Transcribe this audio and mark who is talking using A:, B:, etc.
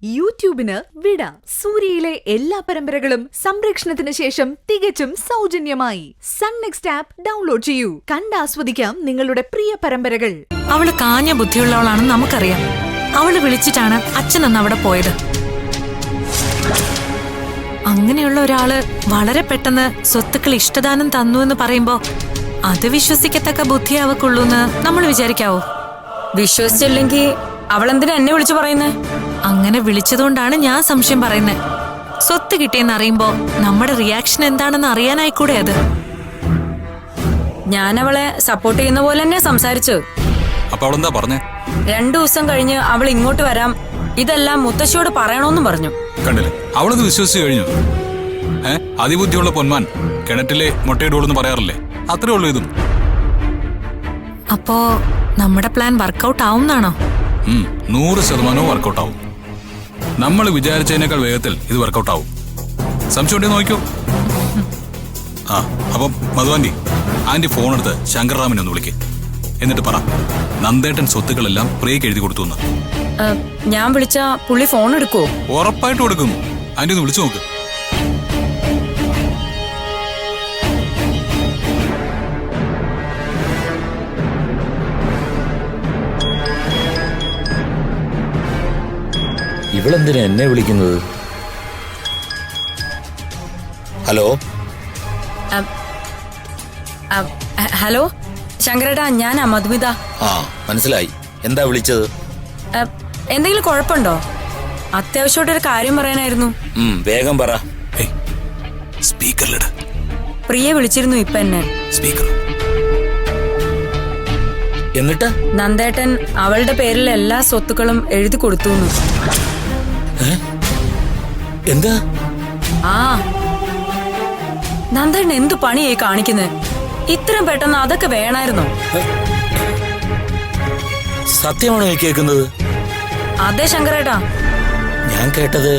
A: യൂട്യൂബിന് വിട. സൂര്യയിലെ എല്ലാ പരമ്പരകളും സംരക്ഷണത്തിന് ശേഷം തികച്ചും സൗജന്യമായി സൺ നെക്സ്റ്റ് ആപ്പ് ഡൗൺലോഡ് ചെയ്യൂ. കണ്ടാസ്വദിക്കാം നിങ്ങളുടെ പ്രിയ പരമ്പരകൾ.
B: അവള് കാഞ്ഞ ബുദ്ധിയുള്ളവളാണെന്ന് നമുക്കറിയാം. അവള് വിളിച്ചിട്ടാണ് അച്ഛനന്ന് അവിടെ പോയത്. അങ്ങനെയുള്ള ഒരാള് വളരെ പെട്ടെന്ന് സ്വത്തുക്കൾ ഇഷ്ടദാനം തന്നു എന്ന് പറയുമ്പോ അത് വിശ്വസിക്കത്തക്ക ബുദ്ധി അവക്കുള്ളൂന്ന് നമ്മൾ വിചാരിക്കാവോ?
C: വിശ്വസിച്ചില്ലെങ്കിൽ അവളെന്തിനാ എന്നെ വിളിച്ചു പറയുന്നേ?
B: അങ്ങനെ വിളിച്ചതുകൊണ്ടാണ് ഞാൻ സംശയം പറയുന്നത്. സ്വത്ത് കിട്ടിയെന്ന് അറിയുമ്പോ നമ്മുടെ റിയാക്ഷൻ എന്താണെന്ന് അറിയാനായിക്കൂടെ അത്?
C: ഞാൻ അവളെ സപ്പോർട്ട് ചെയ്യുന്ന പോലെ തന്നെ സംസാരിച്ചു.
D: അപ്പൊ അവളെന്താ പറഞ്ഞേ?
C: 2 ദിവസം കഴിഞ്ഞ് അവൾ ഇങ്ങോട്ട് വരാം, ഇതെല്ലാം മുത്തശ്ശിയോട് പറയണോന്നും പറഞ്ഞു.
D: കണ്ടില്ലേ, അവളത് വിശ്വസിച്ചു കഴിഞ്ഞു. അതിബുദ്ധിയുള്ള പൊന്മാൻ കിണറ്റിലെ മുട്ടയിടുള്ളൂ പറയാറില്ലേ, അത്രേ ഉള്ളൂ ഇതും.
B: അപ്പോ നമ്മുടെ പ്ലാൻ വർക്കൗട്ട് ആവുന്നാണോ?
D: 100% വർക്കൗട്ട് ആവും. നമ്മൾ വിചാരിച്ചതിനേക്കാൾ വേഗത്തിൽ ഇത് വർക്കൗട്ട് ആവും. സംശയം ഉണ്ടെന്ന് നോക്കിയോ. അപ്പം മധുവാന്റി, ആന്റി ഫോൺ എടുത്ത് ശങ്കർറാമിനെ ഒന്ന് വിളിക്ക്. എന്നിട്ട് പറ, നന്ദേട്ടൻ സ്വത്തുക്കളെല്ലാം പ്രിയക്ക് എഴുതി കൊടുത്തു എന്ന്.
C: ഞാൻ വിളിച്ച പുള്ളി ഫോൺ എടുക്കുവോ?
D: ഉറപ്പായിട്ട് കൊടുക്കും. ആന്റി ഒന്ന് വിളിച്ചു നോക്ക്.
E: ഇവളെന്തിനാ എന്നെ വിളിക്കുന്നത്? ഹലോ
C: ഹലോ ശങ്കരേട്ടാ, ഞാനാ മധുമിത.
E: മനസ്സിലായി. എന്താ വിളിച്ചത്?
C: എന്തെങ്കിലും കുഴപ്പമുണ്ടോ? അത്യാവശ്യമായിട്ടൊരു കാര്യം പറയാനായിരുന്നു.
E: വേഗം പറ.
D: സ്പീക്കറിലിട്.
C: പ്രിയ വിളിച്ചിരുന്നു ഇപ്പൊ എന്നെ.
D: സ്പീക്കർ.
E: എന്നിട്ട്
C: നന്ദേട്ടൻ അവളുടെ പേരിൽ എല്ലാ സ്വത്തുക്കളും എഴുതി കൊടുത്തു.
E: എന്താ?
C: നന്ദേട്ടൻ എന്തു പണിയായി കാണിക്കുന്നത്? ഇത്രയും പെട്ടെന്ന് അതൊക്കെ വേണായിരുന്നോ?
E: സത്യമാണോ ഈ കേൾക്കുന്നത്?
C: അതെ ശങ്കരേട്ടാ.
E: ഞാൻ കേട്ടത്